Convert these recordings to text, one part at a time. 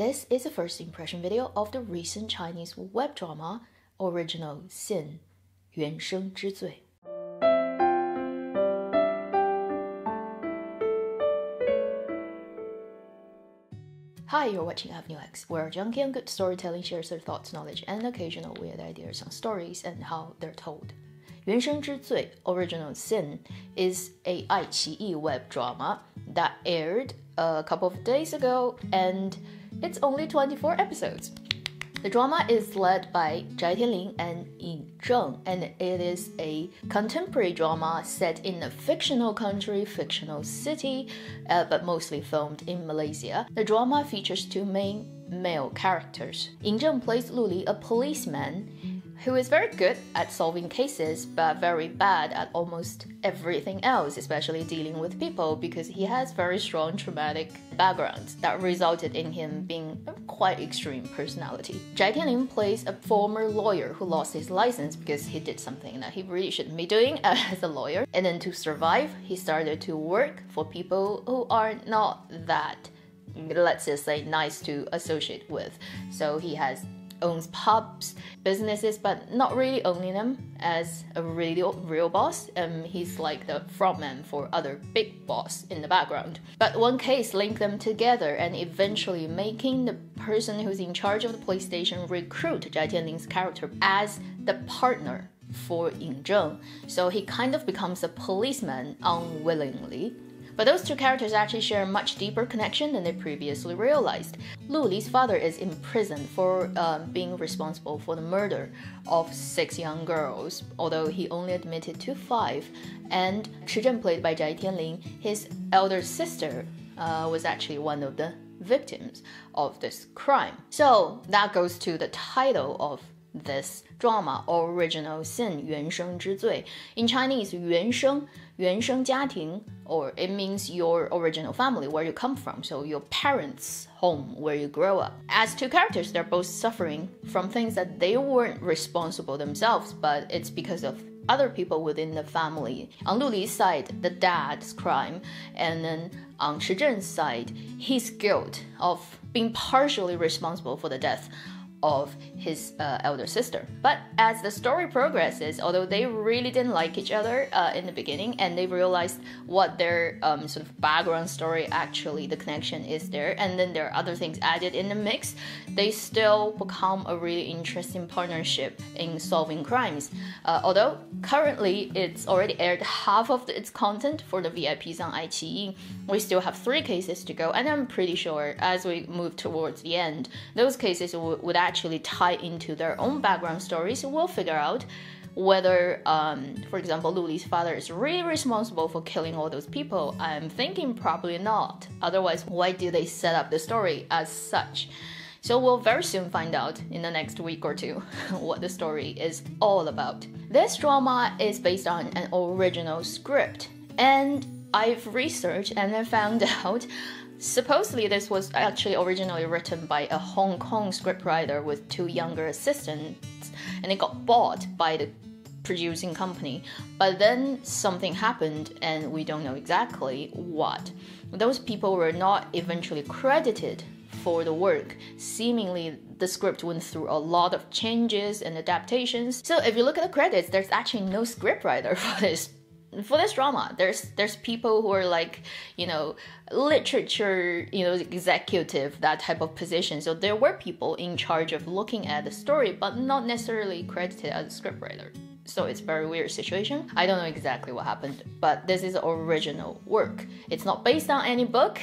This is a first impression video of the recent Chinese web drama Original Sin 原生之罪. Hi, you're watching Avenue X, where junkie and good storytelling shares their thoughts, knowledge, and occasional weird ideas on stories and how they're told. 原生之罪 Original Sin is a 爱奇艺 web drama that aired a couple of days ago, and it's only 24 episodes. The drama is led by Zhai Tianling and Yin Zheng, and it is a contemporary drama set in a fictional country, fictional city, but mostly filmed in Malaysia. The drama features two main male characters. Yin Zheng plays Lu Li, a policeman who is very good at solving cases, but very bad at almost everything else, especially dealing with people, because he has very strong traumatic backgrounds that resulted in him being a quite extreme personality. Zhai Tianling plays a former lawyer who lost his license because he did something that he really shouldn't be doing as a lawyer. And then to survive, he started to work for people who are not that, let's just say, nice to associate with. So he owns pubs, businesses, but not really owning them as a real boss. He's like the frontman for other big boss in the background. But one case linked them together and eventually making the person who's in charge of the police station recruit Zhai Tianling's character as the partner for Yin Zheng. So he kind of becomes a policeman unwillingly. But those two characters actually share a much deeper connection than they previously realized. Lu Li's father is in prison for being responsible for the murder of 6 young girls, although he only admitted to 5. And Chi Zhen, played by Zhai Tianling, his elder sister, was actually one of the victims of this crime. So that goes to the title of this drama, Original Sin 原生之罪. In Chinese, 原生家庭, or it means your original family, where you come from, so your parents' home, where you grow up. As two characters, they're both suffering from things that they weren't responsible themselves, but it's because of other people within the family. On Lu Li's side, the dad's crime, and then on Chi Zhen's side, his guilt of being partially responsible for the death of his elder sister. But as the story progresses, although they really didn't like each other in the beginning, and they realized what their sort of background story actually, the connection is there, and then there are other things added in the mix, they still become a really interesting partnership in solving crimes. Although currently it's already aired half of its content for the VIPs on 爱奇艺, we still have 3 cases to go, and I'm pretty sure as we move towards the end, those cases would actually tie into their own background stories. We'll figure out whether, for example, Lu Li's father is really responsible for killing all those people. I'm thinking probably not. Otherwise, why do they set up the story as such? So we'll very soon find out in the next week or 2 what the story is all about. This drama is based on an original script, and I've researched and I found out supposedly this was actually originally written by a Hong Kong scriptwriter with 2 younger assistants, and it got bought by the producing company. But then something happened and we don't know exactly what. Those people were not eventually credited for the work. Seemingly the script went through a lot of changes and adaptations. So if you look at the credits, there's actually no scriptwriter for this drama. There's people who are like, literature, executive, that type of position. So there were people in charge of looking at the story, but not necessarily credited as a scriptwriter. So it's a very weird situation. I don't know exactly what happened, but this is original work. It's not based on any book,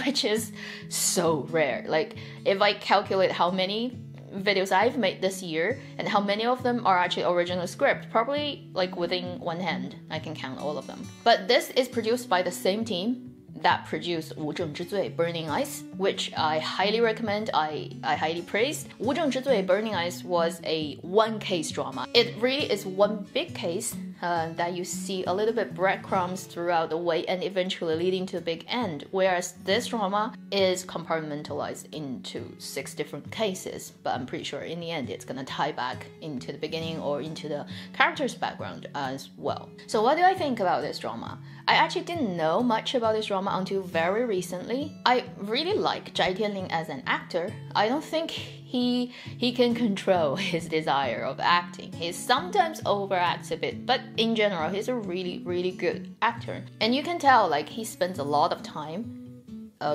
which is so rare. Like, if I calculate how many videos I've made this year and how many of them are actually original script, probably like within one hand I can count all of them. But this is produced by the same team that produced 无证之罪 Burning Ice, which I highly recommend, I highly praise. 无证之罪 Burning Ice was a one case drama. It really is one big case that you see a little bit breadcrumbs throughout the way and eventually leading to a big end, whereas this drama is compartmentalized into 6 different cases, but I'm pretty sure in the end it's gonna tie back into the beginning or into the character's background as well. So what do I think about this drama? I actually didn't know much about this drama until very recently. I really like Zhai Tianling as an actor. I don't think he can control his desire of acting. He sometimes overacts a bit, but in general, he's a really, really good actor. And you can tell like he spends a lot of time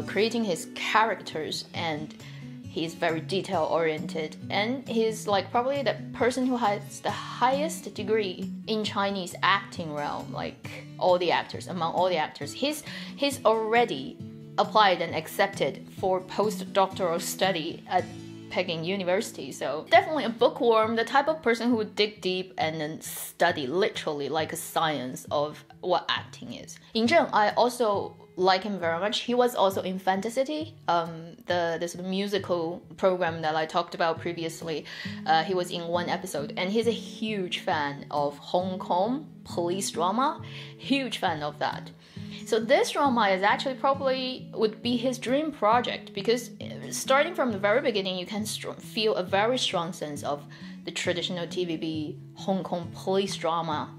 creating his characters, and he's very detail oriented, and he's like probably the person who has the highest degree in Chinese acting realm, like among all the actors. He's already applied and accepted for postdoctoral study at Peking University. So definitely a bookworm, the type of person who would dig deep and then study literally like a science of what acting is. Yin Zheng, I also like him very much. He was also in Fantasy, the sort of musical program that I talked about previously. He was in one episode, and he's a huge fan of Hong Kong police drama. Huge fan of that. So this drama is actually probably would be his dream project, because starting from the very beginning, you can feel a very strong sense of the traditional TVB Hong Kong police drama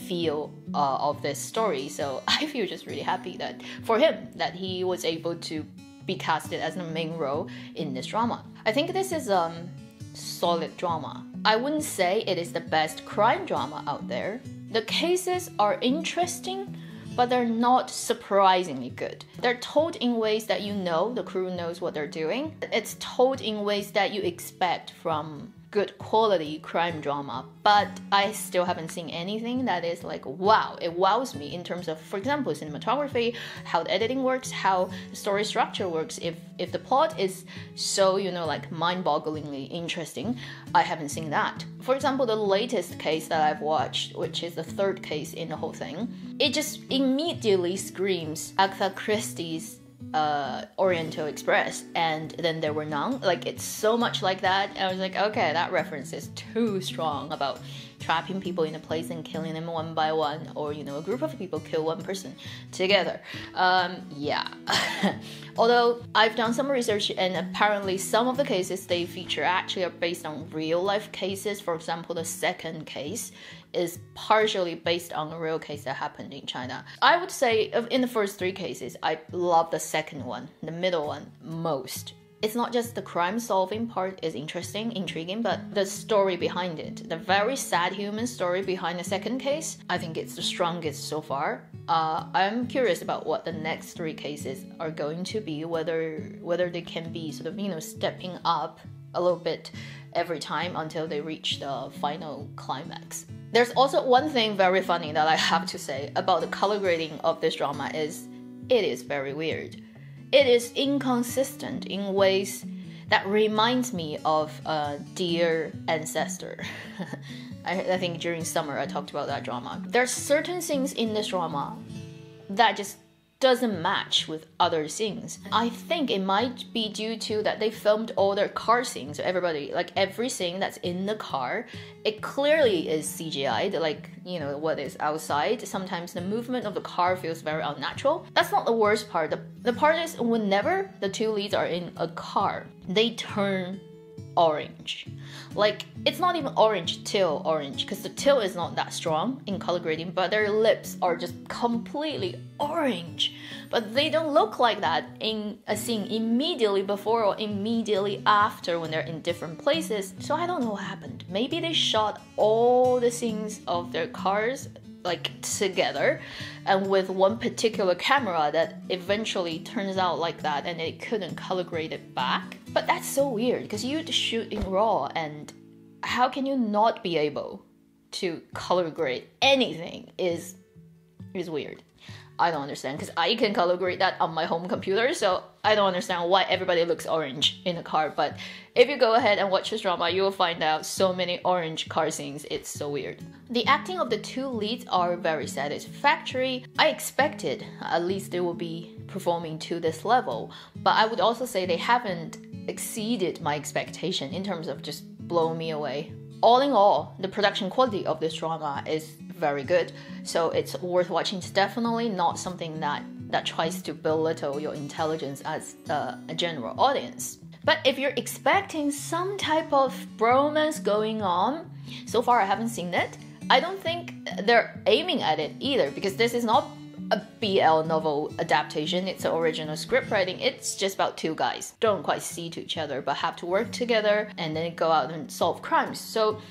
feel of this story. So I feel just really happy that for him that he was able to be casted as the main role in this drama. I think this is solid drama. I wouldn't say it is the best crime drama out there. The cases are interesting, but they're not surprisingly good. They're told in ways that you know the crew knows what they're doing. It's told in ways that you expect from good quality crime drama, but I still haven't seen anything that is like, wow, it wows me in terms of, for example, cinematography, how the editing works, how the story structure works. If the plot is so, like mind-bogglingly interesting, I haven't seen that. For example, the latest case that I've watched, which is the third case in the whole thing, it just immediately screams Agatha Christie's Oriental Express, and then there were none. Like, it's so much like that. And I was like, okay, that reference is too strong about trapping people in a place and killing them one by one, or a group of people kill one person together. Yeah. Although I've done some research, and apparently some of the cases they feature actually are based on real life cases. For example, the second case is partially based on a real case that happened in China. I would say in the first three cases, I love the second one, the middle one, most. It's not just the crime solving part is interesting, intriguing, but the story behind it, the very sad human story behind the second case, I think it's the strongest so far. I'm curious about what the next three cases are going to be, whether they can be sort of, stepping up a little bit every time until they reach the final climax. There's also one thing very funny that I have to say about the color grading of this drama is it is very weird. It is inconsistent in ways that reminds me of Dear Ancestor. I think during summer I talked about that drama. There's certain scenes in this drama that just doesn't match with other scenes. I think it might be due to that they filmed all their car scenes. So everybody, like every scene that's in the car, it clearly is CGI'd, like, what is outside. Sometimes the movement of the car feels very unnatural. That's not the worst part. The part is whenever the two leads are in a car, they turn orange. Like, it's not even orange teal orange, because the teal is not that strong in color grading, but their lips are just completely orange. But they don't look like that in a scene immediately before or immediately after when they're in different places. So I don't know what happened. Maybe they shot all the scenes of their cars like together and with one particular camera that eventually turns out like that, and they couldn't color grade it back. But that's so weird, because you'd shoot in RAW, and how can you not be able to color grade anything is weird. I don't understand, because I can color grade that on my home computer, so I don't understand why everybody looks orange in a car. But if you go ahead and watch this drama, you will find out so many orange car scenes. It's so weird. The acting of the two leads are very satisfactory. I expected at least they will be performing to this level, but I would also say they haven't exceeded my expectation in terms of just blowing me away. All in all, the production quality of this drama is very good, so it's worth watching. It's definitely not something that tries to belittle your intelligence as a general audience. But if you're expecting some type of bromance going on, so far I haven't seen it. I don't think they're aiming at it either, because this is not a BL novel adaptation. It's an original script writing. It's just about two guys don't quite see to each other but have to work together and then go out and solve crimes. So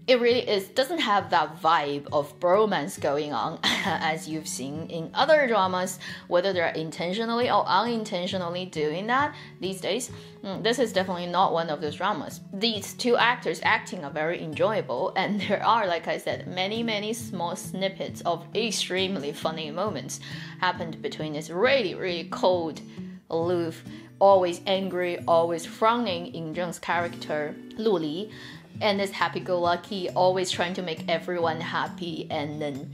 it really doesn't have that vibe of bromance going on as you've seen in other dramas, whether they're intentionally or unintentionally doing that these days. This is definitely not one of those dramas. These two actors acting are very enjoyable, and there are, like I said, many small snippets of extremely funny moments happened between this really cold, aloof, always angry, always frowning Yin Zheng's character, Lu Li, and this happy-go-lucky, always trying to make everyone happy, and then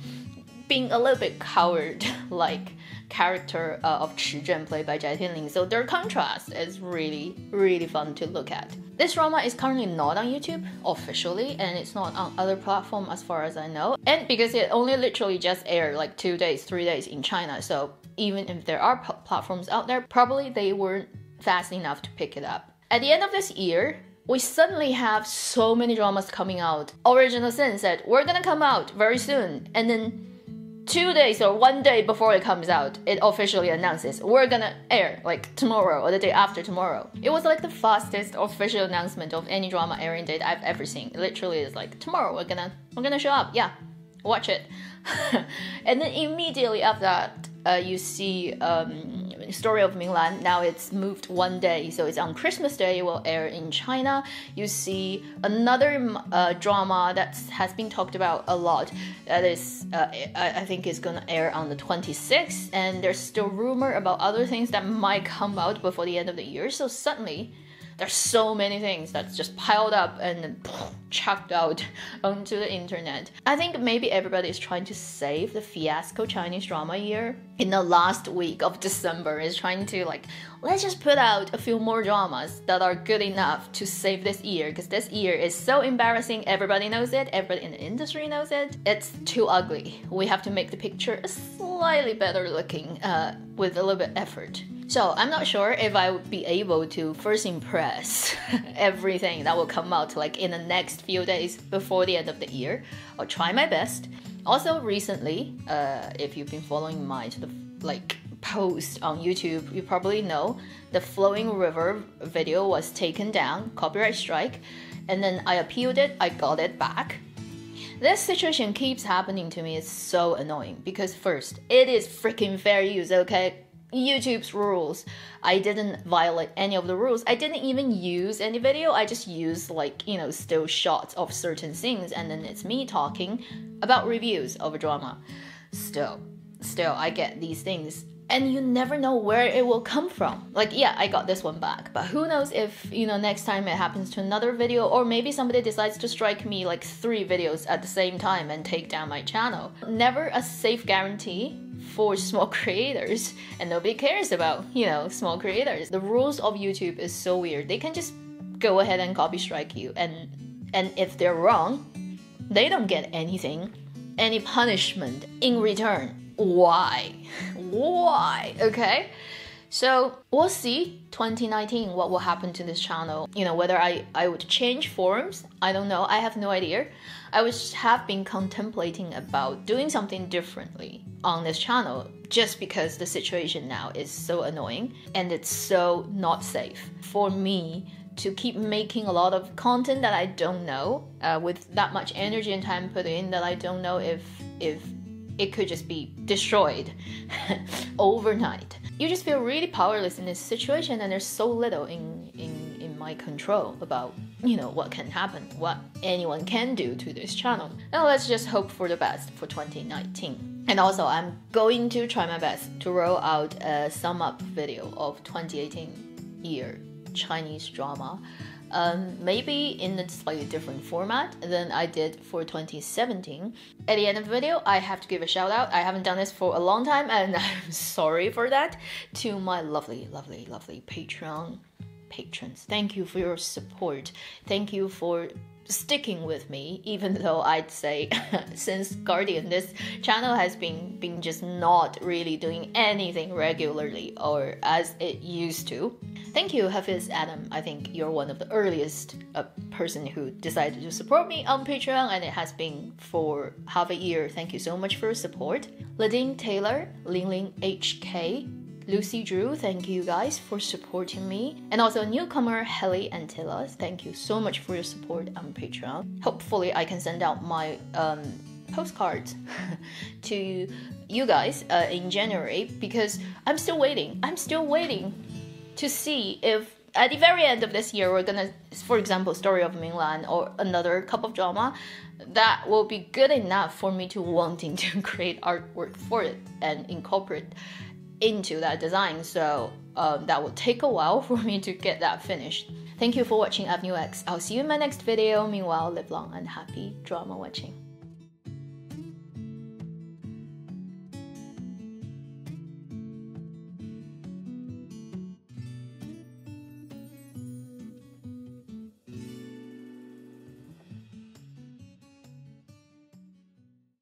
being a little bit coward-like character of Chi Zhen, played by Jai Tianling. So their contrast is really fun to look at. This drama is currently not on YouTube officially, and it's not on other platforms as far as I know. And because it only literally just aired like 2 days, 3 days in China, so even if there are platforms out there, probably they weren't fast enough to pick it up. At the end of this year, we suddenly have so many dramas coming out. Original Sin said, we're gonna come out very soon. And then 2 days or 1 day before it comes out, it officially announces, we're gonna air like tomorrow or the day after tomorrow. It was like the fastest official announcement of any drama airing date I've ever seen. It literally is like, tomorrow we're gonna show up. Yeah, watch it. And then immediately after that, you see Story of Minglan. Now it's moved 1 day, so it's on Christmas Day. It will air in China. You see another drama that has been talked about a lot. That is, I think it's gonna air on the 26th, and there's still rumor about other things that might come out before the end of the year. So suddenly, there's so many things that's just piled up and then chucked out onto the internet. I think maybe everybody is trying to save the fiasco Chinese drama year. In the last week of December, is trying to like, let's just put out a few more dramas that are good enough to save this year, because this year is so embarrassing. Everybody knows it. Everybody in the industry knows it. It's too ugly. We have to make the picture slightly better looking with a little bit effort. So I'm not sure if I would be able to first impress everything that will come out like in the next few days before the end of the year. I'll try my best. Also recently, if you've been following my post on YouTube, you probably know the Flowing River video was taken down, copyright strike, and then I appealed it, I got it back. This situation keeps happening to me. It's so annoying because first, it is freaking fair use, okay? YouTube's rules. I didn't violate any of the rules. I didn't even use any video. I just used still shots of certain scenes, and then it's me talking about reviews of a drama. Still, I get these things, and you never know where it will come from. Like, yeah, I got this one back, but who knows if, next time it happens to another video, or maybe somebody decides to strike me like 3 videos at the same time and take down my channel. Never a safe guarantee for small creators, and nobody cares about, small creators. The rules of YouTube is so weird. They can just go ahead and copy strike you, and if they're wrong, they don't get anything, any punishment in return. Why? Okay? So we'll see 2019 what will happen to this channel. Whether I would change forums, I don't know. I have no idea. I have been contemplating about doing something differently on this channel just because the situation now is so annoying and it's so not safe for me to keep making a lot of content that I don't know with that much energy and time put in that I don't know if it could just be destroyed overnight. You just feel really powerless in this situation, and there's so little in my control about what can happen, what anyone can do to this channel. Now let's just hope for the best for 2019. And also I'm going to try my best to roll out a sum up video of 2018 year Chinese drama. Maybe in a slightly different format than I did for 2017. At the end of the video, I have to give a shout out. I haven't done this for a long time, and I'm sorry for that, to my lovely Patreon patrons. Thank you for your support. Thank you for sticking with me, even though I'd say since Guardian, this channel has been just not really doing anything regularly or as it used to. Thank you, Hafiz Adam. I think you're one of the earliest person who decided to support me on Patreon, and it has been for half a year. Thank you so much for your support. Ladine Taylor, Ling HK, Lucy Drew, thank you guys for supporting me. And also newcomer Helly Antilla, thank you so much for your support on Patreon. Hopefully I can send out my postcards to you guys in January, because I'm still waiting to see if at the very end of this year we're gonna, for example, Story of Minglan or another cup of drama that will be good enough for me to wanting to create artwork for it and incorporate into that design. So that will take a while for me to get that finished. Thank you for watching Avenue X. I'll see you in my next video. Meanwhile, live long and happy drama watching.